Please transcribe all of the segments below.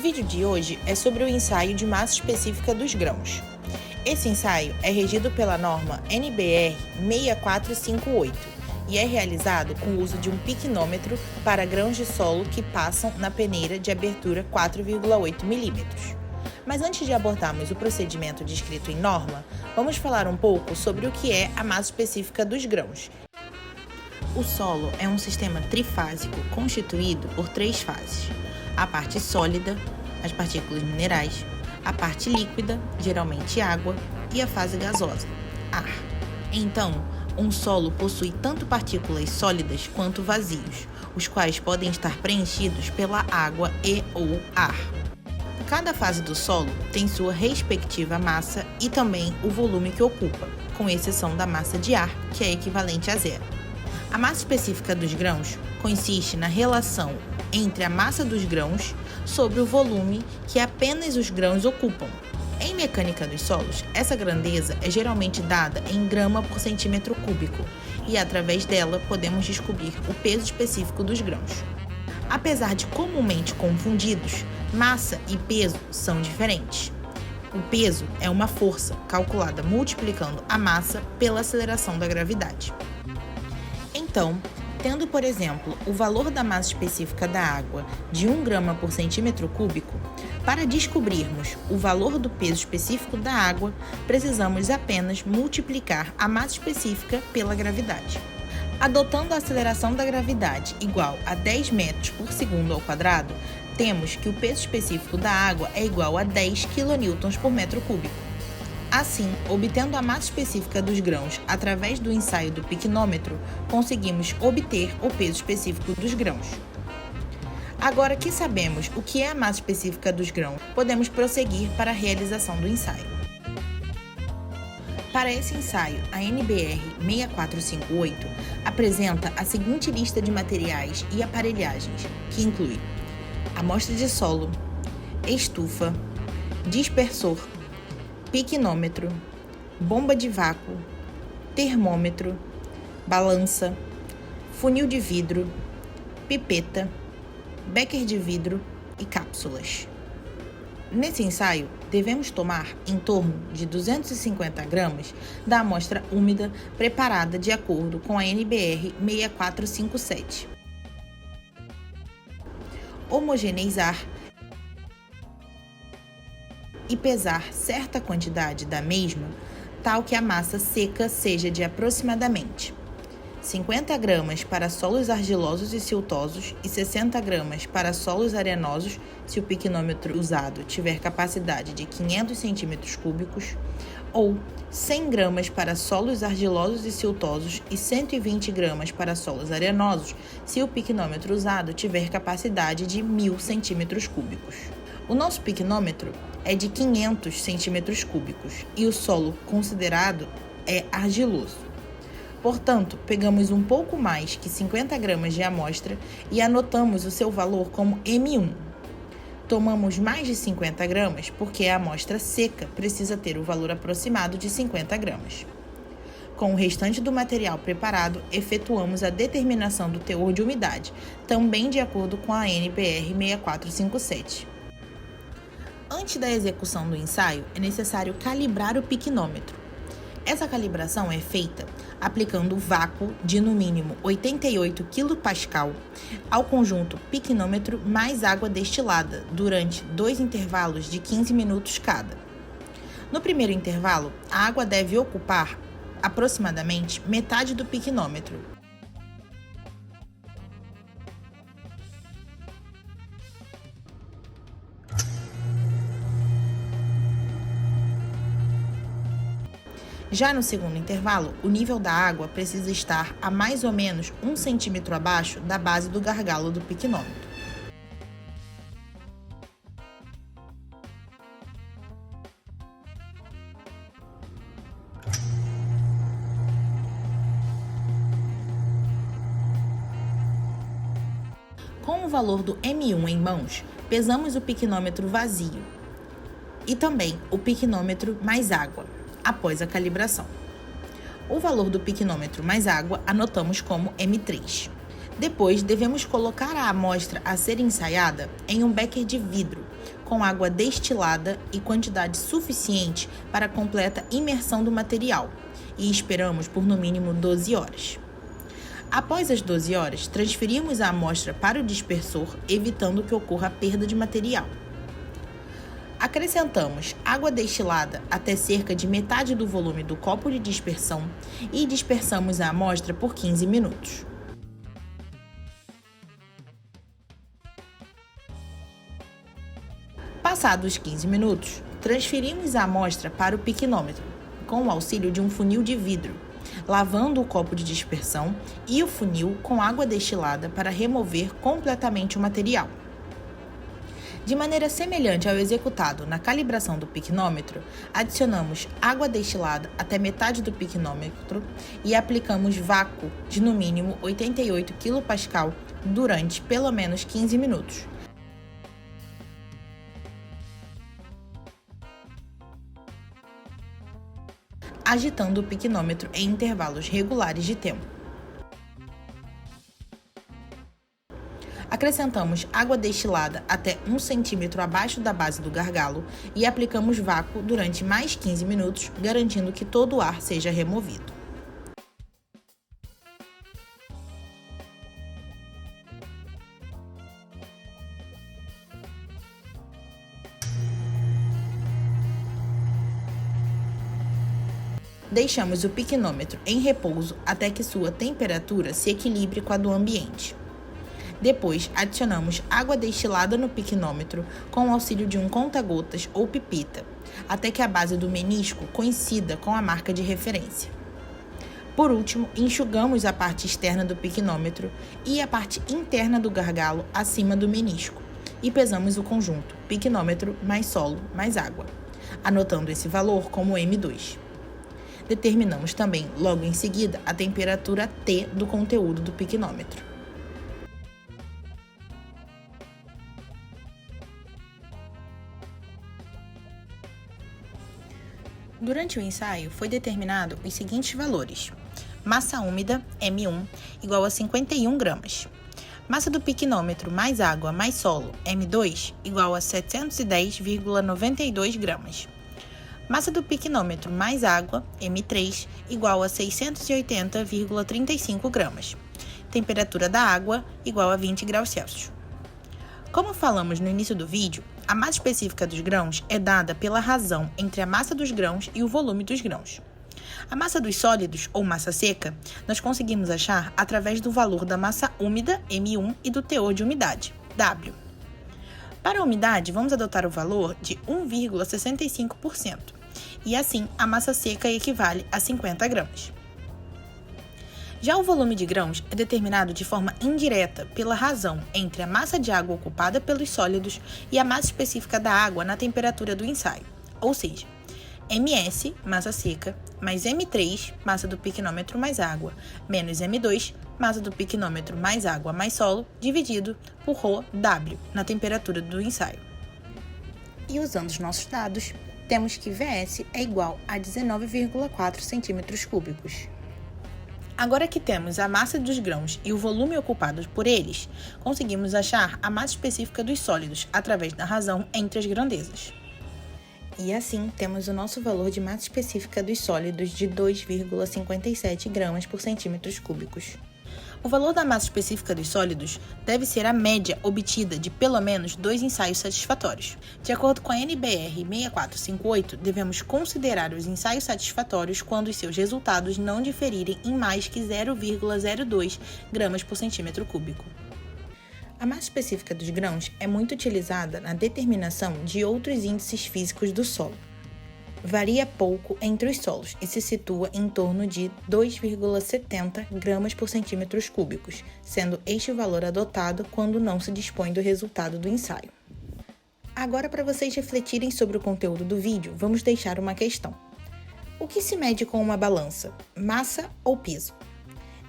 vídeo de hoje é sobre o ensaio de massa específica dos grãos. Esse ensaio é regido pela norma NBR 6458 e é realizado com o uso de um piquinômetro para grãos de solo que passam na peneira de abertura 4,8 mm. Mas antes de abordarmos o procedimento descrito em norma, vamos falar um pouco sobre o que é a massa específica dos grãos. O solo é um sistema trifásico constituído por três fases: a parte sólida, as partículas minerais, a parte líquida, geralmente água, e a fase gasosa, ar. Então, um solo possui tanto partículas sólidas quanto vazios, os quais podem estar preenchidos pela água e ou ar. Cada fase do solo tem sua respectiva massa e também o volume que ocupa, com exceção da massa de ar, que é equivalente a zero. A massa específica dos grãos consiste na relação entre a massa dos grãos sobre o volume que apenas os grãos ocupam. Em mecânica dos solos, essa grandeza é geralmente dada em grama por centímetro cúbico e, através dela, podemos descobrir o peso específico dos grãos. Apesar de comumente confundidos, massa e peso são diferentes. O peso é uma força calculada multiplicando a massa pela aceleração da gravidade. Então, tendo, por exemplo, o valor da massa específica da água de 1 grama por centímetro cúbico, para descobrirmos o valor do peso específico da água, precisamos apenas multiplicar a massa específica pela gravidade. Adotando a aceleração da gravidade igual a 10 metros por segundo ao quadrado, temos que o peso específico da água é igual a 10 kN por metro cúbico. Assim, obtendo a massa específica dos grãos através do ensaio do piquinômetro, conseguimos obter o peso específico dos grãos. Agora que sabemos o que é a massa específica dos grãos, podemos prosseguir para a realização do ensaio. Para esse ensaio, a NBR 6458 apresenta a seguinte lista de materiais e aparelhagens, que inclui amostra de solo, estufa, dispersor, piquinômetro, bomba de vácuo, termômetro, balança, funil de vidro, pipeta, becker de vidro e cápsulas. Nesse ensaio, devemos tomar em torno de 250 gramas da amostra úmida preparada de acordo com a NBR 6457. Homogeneizar e pesar certa quantidade da mesma, tal que a massa seca seja de aproximadamente 50 gramas para solos argilosos e siltosos e 60 gramas para solos arenosos, se o piquinômetro usado tiver capacidade de 500 centímetros cúbicos, ou 100 gramas para solos argilosos e siltosos e 120 gramas para solos arenosos, se o piquinômetro usado tiver capacidade de 1000 centímetros cúbicos. O nosso piquinômetro é de 500 centímetros cúbicos e o solo considerado é argiloso. Portanto, pegamos um pouco mais que 50 gramas de amostra e anotamos o seu valor como M1. Tomamos mais de 50 gramas porque a amostra seca precisa ter o valor aproximado de 50 gramas. Com o restante do material preparado, efetuamos a determinação do teor de umidade, também de acordo com a NBR 6457. Antes da execução do ensaio, é necessário calibrar o piquinômetro. Essa calibração é feita aplicando vácuo de no mínimo 88 kPa ao conjunto piquinômetro mais água destilada durante 2 intervalos de 15 minutos cada. No primeiro intervalo, a água deve ocupar aproximadamente metade do piquinômetro. Já no segundo intervalo, o nível da água precisa estar a mais ou menos 1 centímetro abaixo da base do gargalo do piquinômetro. Com o valor do M1 em mãos, pesamos o piquinômetro vazio e também o piquinômetro mais água, após a calibração. O valor do piquinômetro mais água anotamos como M3. Depois, devemos colocar a amostra a ser ensaiada em um becker de vidro, com água destilada e quantidade suficiente para a completa imersão do material, e esperamos por no mínimo 12 horas. Após as 12 horas, transferimos a amostra para o dispersor, evitando que ocorra a perda de material. Acrescentamos água destilada até cerca de metade do volume do copo de dispersão e dispersamos a amostra por 15 minutos. Passados 15 minutos, transferimos a amostra para o piquenômetro, com o auxílio de um funil de vidro, lavando o copo de dispersão e o funil com água destilada para remover completamente o material. De maneira semelhante ao executado na calibração do piquenômetro, adicionamos água destilada até metade do piquenômetro e aplicamos vácuo de no mínimo 88 kPa durante pelo menos 15 minutos. Agitando o piquenômetro em intervalos regulares de tempo. Acrescentamos água destilada até 1 cm abaixo da base do gargalo e aplicamos vácuo durante mais 15 minutos, garantindo que todo o ar seja removido. Deixamos o piquenômetro em repouso até que sua temperatura se equilibre com a do ambiente. Depois, adicionamos água destilada no piquenômetro com o auxílio de um conta-gotas ou pipeta, até que a base do menisco coincida com a marca de referência. Por último, enxugamos a parte externa do piquenômetro e a parte interna do gargalo acima do menisco e pesamos o conjunto piquenômetro mais solo mais água, anotando esse valor como M2. Determinamos também, logo em seguida, a temperatura T do conteúdo do piquenômetro. Durante o ensaio, foi determinado os seguintes valores: massa úmida, M1, igual a 51 gramas. Massa do piquenômetro mais água mais solo, M2, igual a 710,92 gramas. Massa do piquenômetro mais água, M3, igual a 680,35 gramas. Temperatura da água, igual a 20 graus Celsius. Como falamos no início do vídeo, a massa específica dos grãos é dada pela razão entre a massa dos grãos e o volume dos grãos. A massa dos sólidos, ou massa seca, nós conseguimos achar através do valor da massa úmida, M1, e do teor de umidade, W. Para a umidade, vamos adotar o valor de 1,65%, e assim a massa seca equivale a 50 gramas. Já o volume de grãos é determinado de forma indireta pela razão entre a massa de água ocupada pelos sólidos e a massa específica da água na temperatura do ensaio, ou seja, MS, massa seca, mais M3, massa do piquenômetro mais água, menos M2, massa do piquenômetro mais água mais solo, dividido por ρ W, na temperatura do ensaio. E usando os nossos dados, temos que Vs é igual a 19,4 cm³. Agora que temos a massa dos grãos e o volume ocupado por eles, conseguimos achar a massa específica dos sólidos através da razão entre as grandezas. E assim, temos o nosso valor de massa específica dos sólidos de 2,57 gramas por centímetros cúbicos. O valor da massa específica dos sólidos deve ser a média obtida de pelo menos 2 ensaios satisfatórios. De acordo com a NBR 6458, devemos considerar os ensaios satisfatórios quando os seus resultados não diferirem em mais que 0,02 gramas por centímetro cúbico. A massa específica dos grãos é muito utilizada na determinação de outros índices físicos do solo. Varia pouco entre os solos e se situa em torno de 2,70 gramas por centímetros cúbicos, sendo este o valor adotado quando não se dispõe do resultado do ensaio. Agora, para vocês refletirem sobre o conteúdo do vídeo, vamos deixar uma questão. O que se mede com uma balança? Massa ou peso?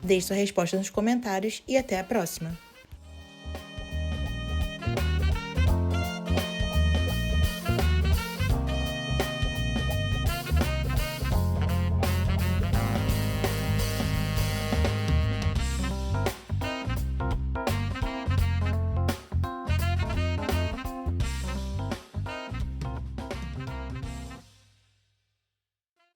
Deixe sua resposta nos comentários e até a próxima!